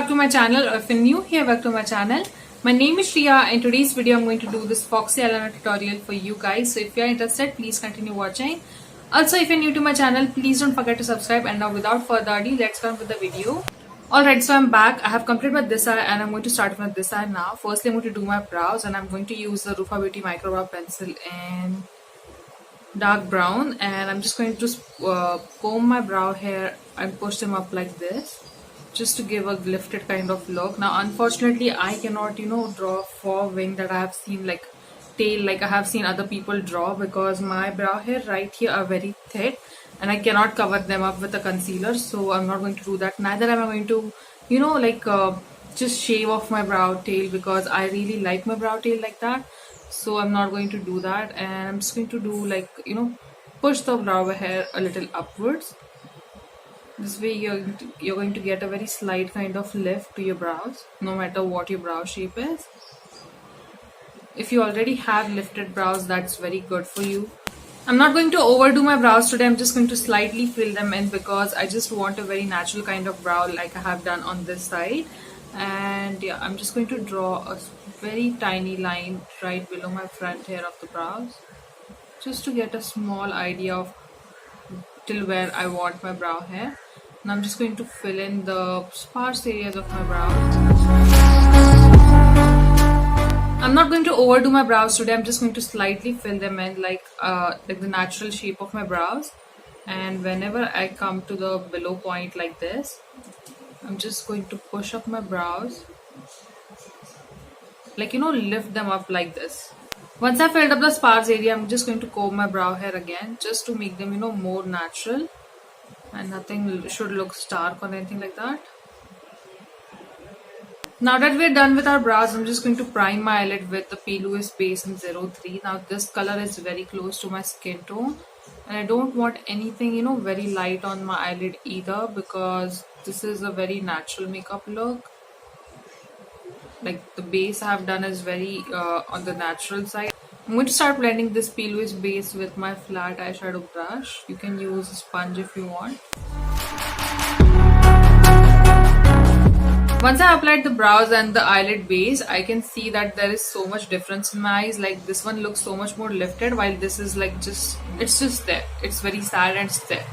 back to my channel, or if you're new here, back to my channel. My name is Shriya. In today's video I'm going to do this foxy eyeliner tutorial for you guys. So if you're interested, please continue watching. Also, if you're new to my channel, please don't forget to subscribe. And now without further ado, let's get on with the video. Alright, so I'm back. I have completed my this eye and I'm going to start with this eye now. Firstly, I'm going to do my brows and I'm going to use the Rufa Beauty Micro Brow Pencil in dark brown, and I'm just going to comb my brow hair and push them up like this just to give a lifted kind of look. Now unfortunately I cannot draw four wing that I have seen, like tail, like I have seen other people draw, because my brow hair right here are very thick and I cannot cover them up with a concealer, so I'm not going to do that. Neither am I going to just shave off my brow tail, because I really like my brow tail like that. So I'm not going to do that, and I'm just going to do push the brow hair a little upwards. This way you're going to get a very slight kind of lift to your brows, no matter what your brow shape is. If you already have lifted brows, that's very good for you. I'm not going to overdo my brows today. I'm just going to slightly fill them in, because I just want a very natural kind of brow like I have done on this side. And yeah, I'm just going to draw a very tiny line right below my front hair of the brows, just to get a small idea of till where I want my brow hair. Now I'm just going to fill in the sparse areas of my brows. I'm not going to overdo my brows today. I'm just going to slightly fill them in like the natural shape of my brows. And whenever I come to the below point like this, I'm just going to push up my brows, lift them up like this. Once I filled up the sparse area, I'm just going to comb my brow hair again, just to make them more natural, and nothing should look stark or anything like that. Now that we're done with our brows, I'm just going to prime my eyelid with the P. Louis base in 03. Now this color is very close to my skin tone, and I don't want anything very light on my eyelid either, because this is a very natural makeup look. Like the base I have done is very on the natural side. I'm going to start blending this P. Louis base with my flat eyeshadow brush. You can use a sponge if you want. Once I applied the brows and the eyelid base, I can see that there is so much difference in my eyes. Like this one looks so much more lifted, while this is it's just there. It's very sad and it's there.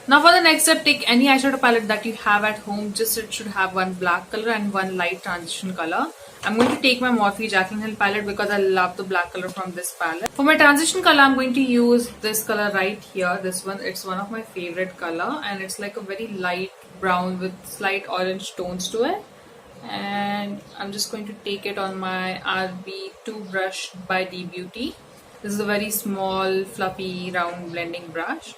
Now for the next step, take any eyeshadow palette that you have at home. Just it should have one black color and one light transition color. I'm going to take my Morphe Jaclyn Hill palette, because I love the black color from this palette. For my transition color, I'm going to use this color right here. This one, it's one of my favorite color, and it's like a very light brown with slight orange tones to it. And I'm just going to take it on my RB2 brush by D Beauty. This is a very small, fluffy, round blending brush.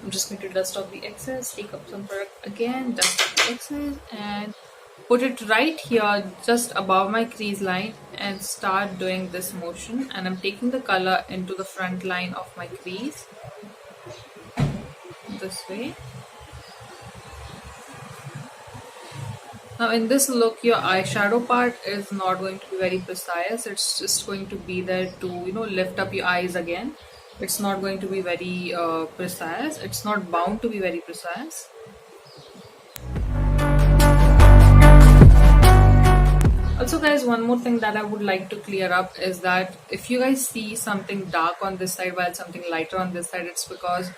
I'm just going to dust off the excess, take up some product again, dust off the excess, and put it right here just above my crease line and start doing this motion. And I'm taking the color into the front line of my crease this way. Now in this look, your eyeshadow part is not going to be very precise. It's just going to be there to lift up your eyes again. It's not going to be very precise. It's not bound to be very precise. Also guys, one more thing that I would like to clear up is that if you guys see something dark on this side while something lighter on this side, it's because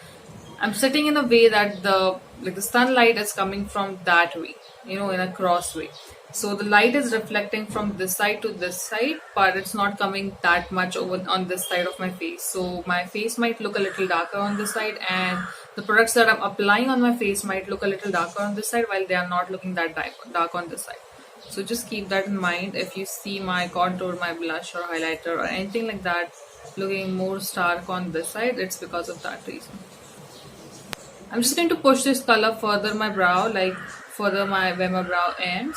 I'm sitting in a way that the sunlight is coming from that way, in a cross way. So the light is reflecting from this side to this side, but it's not coming that much over on this side of my face. So my face might look a little darker on this side, and the products that I'm applying on my face might look a little darker on this side, while they are not looking that dark on this side. So just keep that in mind. If you see my contour, my blush or highlighter or anything like that looking more stark on this side, it's because of that reason. I'm just going to push this color further my brow, like further where my brow ends.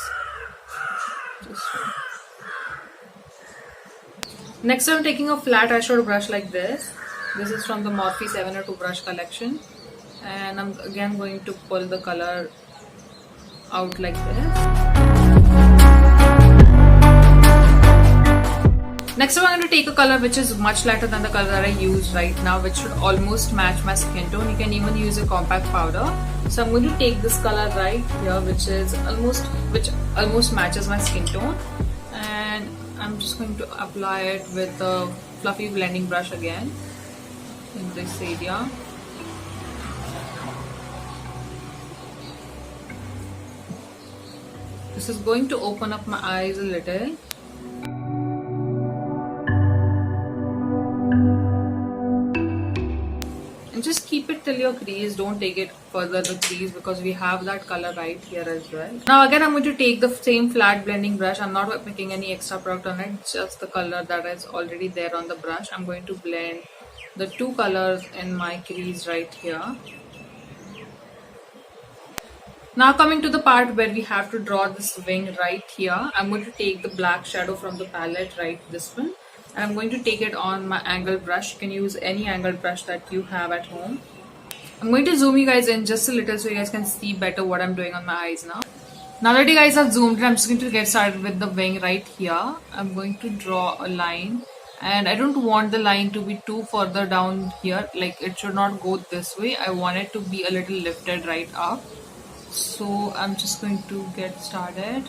Next I'm taking a flat eyeshadow brush like this. This is from the Morphe 702 brush collection, and I'm again going to pull the color out like this. Next I'm going to take a color which is much lighter than the color that I use right now, which should almost match my skin tone. You can even use a compact powder. So I'm going to take this color right here, which almost matches my skin tone, and I'm just going to apply it with a fluffy blending brush again in this area. This is going to open up my eyes a little. And just keep it till your crease, don't take it further the crease, because we have that color right here as well. Now again I'm going to take the same flat blending brush. I'm not making any extra product on it, just the color that is already there on the brush. I'm going to blend the two colors in my crease right here. Now coming to the part where we have to draw this wing right here, I'm going to take the black shadow from the palette, right, this one, and I'm going to take it on my angle brush. You can use any angle brush that you have at home. I'm going to zoom you guys in just a little so you guys can see better what I'm doing on my eyes now. Now that you guys have zoomed in, I'm just going to get started with the wing right here. I'm going to draw a line, and I don't want the line to be too further down here, like it should not go this way. I want it to be a little lifted right up. So I'm just going to get started.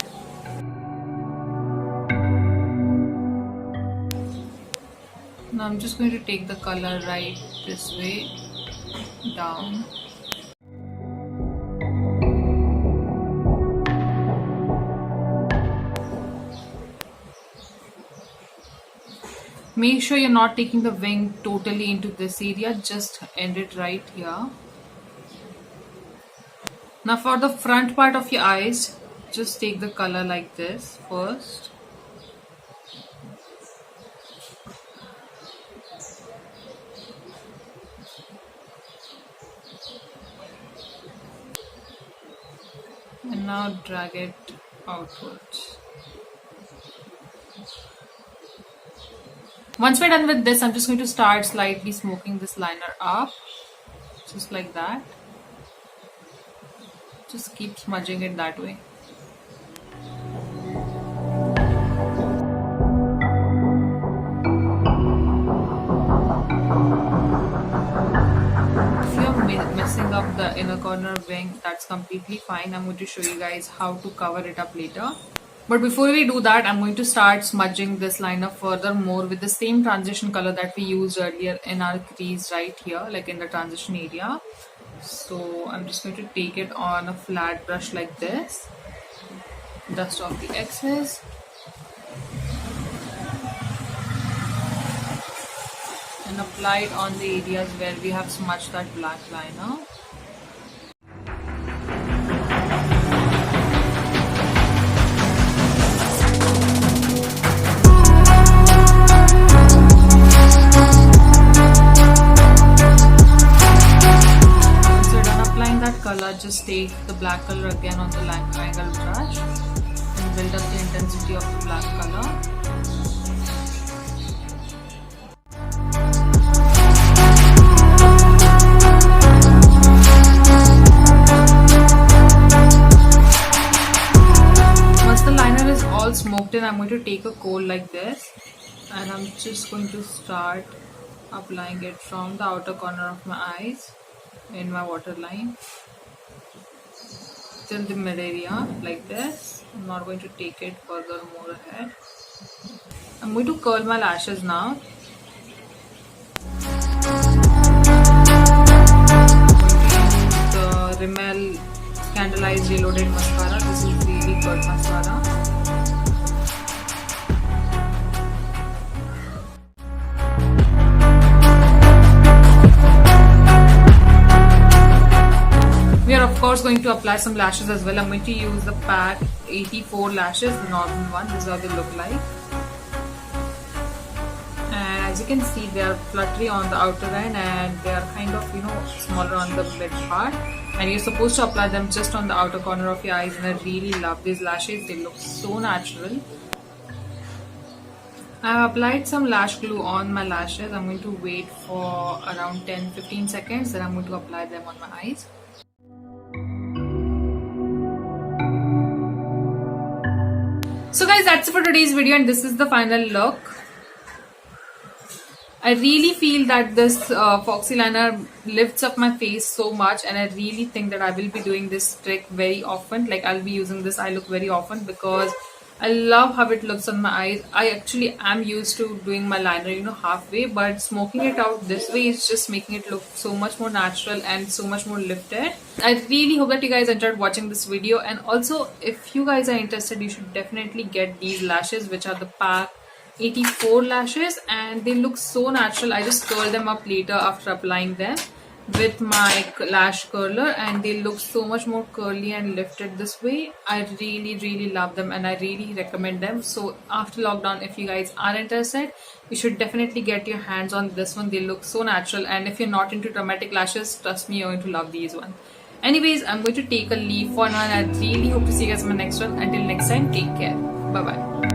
Now I'm just going to take the color right this way down. Make sure you're not taking the wing totally into this area, just end it right here. Now for the front part of your eyes, just take the color like this first. And now drag it outwards. Once we're done with this, I'm just going to start slightly smoking this liner up, just like that. Just keep smudging it that way. If you're messing up the inner corner wing, that's completely fine. I'm going to show you guys how to cover it up later. But before we do that, I'm going to start smudging this liner furthermore with the same transition color that we used earlier in our crease right here, like in the transition area. So I'm just going to take it on a flat brush like this, dust off the excess, and apply it on the areas where we have smudged that black liner. Just take the black color again on the angle brush and build up the intensity of the black color. Once the liner is all smoked in, I'm going to take a coal like this, and I'm just going to start applying it from the outer corner of my eyes in my waterline till the mid area like this. I'm not going to take it further more ahead. I'm going to curl my lashes now. The Rimmel Scandalized Reloaded Mascara. This is really good mascara. We are of course going to apply some lashes as well. I'm going to use the PAC 84 lashes, the normal one. This is how they look like. And as you can see, they are fluttery on the outer end and they are kind of, smaller on the mid part. And you're supposed to apply them just on the outer corner of your eyes. And I really love these lashes. They look so natural. I have applied some lash glue on my lashes. I'm going to wait for around 10-15 seconds. Then I'm going to apply them on my eyes. So guys, that's it for today's video, and this is the final look. I really feel that this Foxy liner lifts up my face so much, and I really think that I will be doing this trick very often. Like, I'll be using this eye look very often because I love how it looks on my eyes. I actually am used to doing my liner, halfway, but smoking it out this way is just making it look so much more natural and so much more lifted. I really hope that you guys enjoyed watching this video, and also if you guys are interested, you should definitely get these lashes, which are the PAC 84 lashes, and they look so natural. I just curl them up later after applying them with my lash curler, and they look so much more curly and lifted this way. I really love them, and I really recommend them. So after lockdown, if you guys are interested, you should definitely get your hands on this one. They look so natural, and if you're not into dramatic lashes, trust me, you're going to love these ones. Anyways, I'm going to take a leave for now, and I really hope to see you guys in my next one. Until next time, take care. Bye bye.